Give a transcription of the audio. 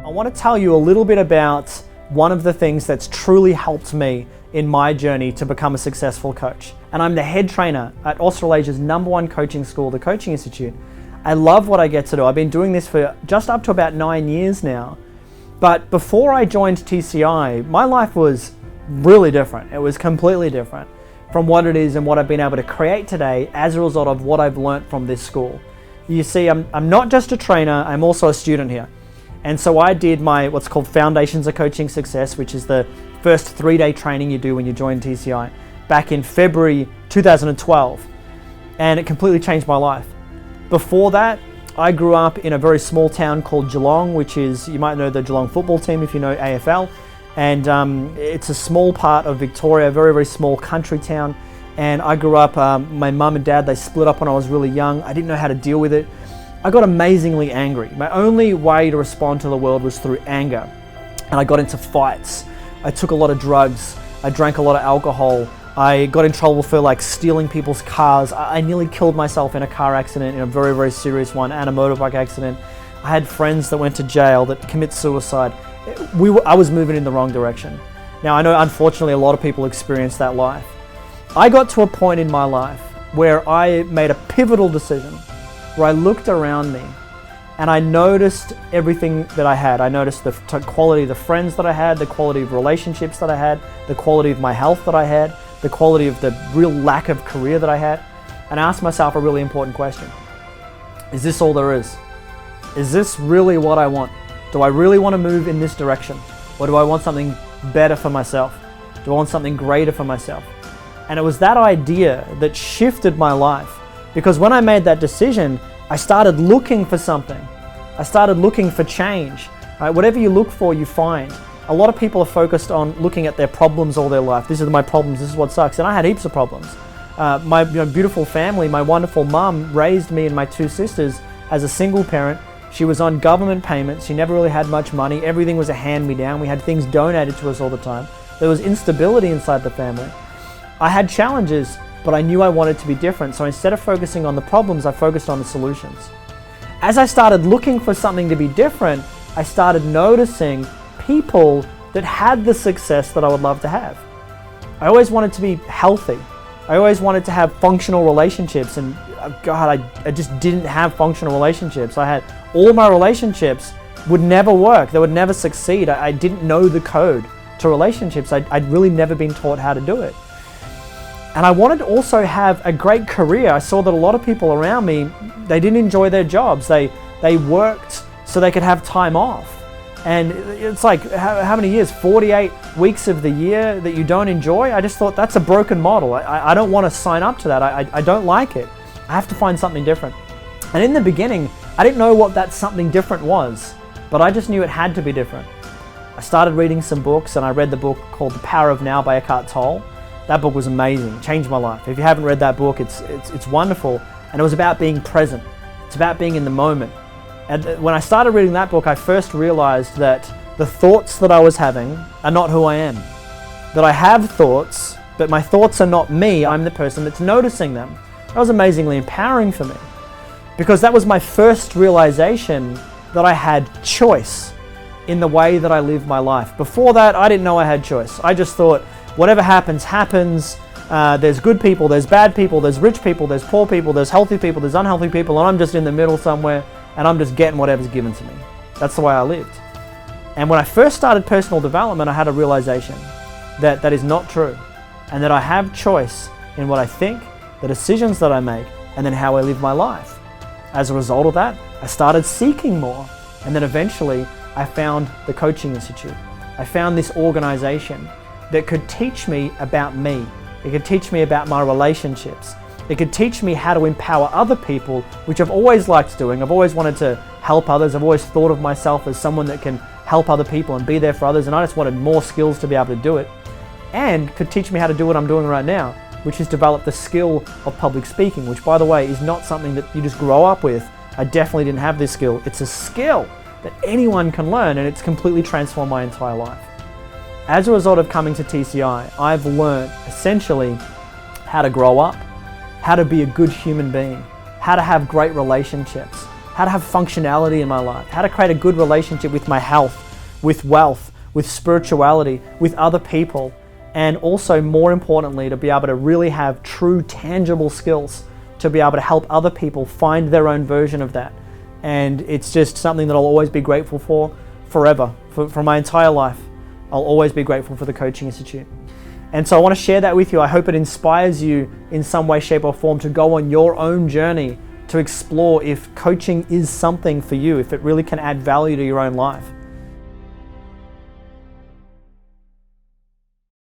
I want to tell you a little bit about one of the things that's truly helped me in my journey to become a successful coach. And I'm the head trainer at Australasia's #1 coaching school, the Coaching Institute. I love what I get to do. I've been doing this for just up to about 9 years now. But before I joined TCI, my life was really different. It was completely different from what it is and what I've been able to create today as a result of what I've learned from this school. You see, I'm not just a trainer, I'm also a student here. And so I did my what's called Foundations of Coaching Success, which is the first 3-day training you do when you join TCI, back in February 2012. And it completely changed my life. Before that, I grew up in a very small town called Geelong, which is, you might know the Geelong football team if you know AFL. And it's a small part of Victoria, a very, very small country town. And I grew up, my mum and dad, they split up when I was really young. I didn't know how to deal with it. I got amazingly angry. My only way to respond to the world was through anger. And I got into fights. I took a lot of drugs. I drank a lot of alcohol. I got in trouble for stealing people's cars. I nearly killed myself in a car accident, in a very, very serious one, and a motorbike accident. I had friends that went to jail, that commit suicide. I was moving in the wrong direction. Now, I know unfortunately a lot of people experience that life. I got to a point in my life where I made a pivotal decision, where I looked around me and I noticed everything that I had. I noticed the quality of the friends that I had, the quality of relationships that I had, the quality of my health that I had, the quality of the real lack of career that I had, and I asked myself a really important question. Is this all there is? Is this really what I want? Do I really want to move in this direction? Or do I want something better for myself? Do I want something greater for myself? And it was that idea that shifted my life. Because when I made that decision, I started looking for something. I started looking for change. Right? Whatever you look for, you find. A lot of people are focused on looking at their problems all their life. These are my problems, this is what sucks. And I had heaps of problems. My beautiful family, my wonderful mum raised me and my 2 sisters as a single parent. She was on government payments. She never really had much money. Everything was a hand-me-down. We had things donated to us all the time. There was instability inside the family. I had challenges, but I knew I wanted to be different. So instead of focusing on the problems, I focused on the solutions. As I started looking for something to be different, I started noticing people that had the success that I would love to have. I always wanted to be healthy. I always wanted to have functional relationships, and God, I just didn't have functional relationships. I had all my relationships would never work. They would never succeed. I didn't know the code to relationships. I'd really never been taught how to do it. And I wanted to also have a great career. I saw that a lot of people around me, they didn't enjoy their jobs. They worked so they could have time off. And it's like, how many years? 48 weeks of the year that you don't enjoy? I just thought that's a broken model. I don't want to sign up to that. I don't like it. I have to find something different. And in the beginning, I didn't know what that something different was, but I just knew it had to be different. I started reading some books, and I read the book called The Power of Now by Eckhart Tolle. That book was amazing, changed my life. If you haven't read that book, it's wonderful. And it was about being present. It's about being in the moment. And when I started reading that book, I first realized that the thoughts that I was having are not who I am. That I have thoughts, but my thoughts are not me. I'm the person that's noticing them. That was amazingly empowering for me, because that was my first realization that I had choice in the way that I live my life. Before that, I didn't know I had choice. I just thought, whatever happens, happens. There's good people, there's bad people, there's rich people, there's poor people, there's healthy people, there's unhealthy people, and I'm just in the middle somewhere, and I'm just getting whatever's given to me. That's the way I lived. And when I first started personal development, I had a realization that that is not true, and that I have choice in what I think, the decisions that I make, and then how I live my life. As a result of that, I started seeking more, and then eventually I found the Coaching Institute. I found this organization that could teach me about me. It could teach me about my relationships. It could teach me how to empower other people, which I've always liked doing. I've always wanted to help others. I've always thought of myself as someone that can help other people and be there for others, and I just wanted more skills to be able to do it. And could teach me how to do what I'm doing right now, which is develop the skill of public speaking, which, by the way, is not something that you just grow up with. I definitely didn't have this skill. It's a skill that anyone can learn, and it's completely transformed my entire life. As a result of coming to TCI, I've learned essentially how to grow up, how to be a good human being, how to have great relationships, how to have functionality in my life, how to create a good relationship with my health, with wealth, with spirituality, with other people, and also, more importantly, to be able to really have true, tangible skills to be able to help other people find their own version of that. And it's just something that I'll always be grateful for forever, for my entire life. I'll always be grateful for the Coaching Institute. And so I want to share that with you. I hope it inspires you in some way, shape, or form to go on your own journey to explore if coaching is something for you, if it really can add value to your own life.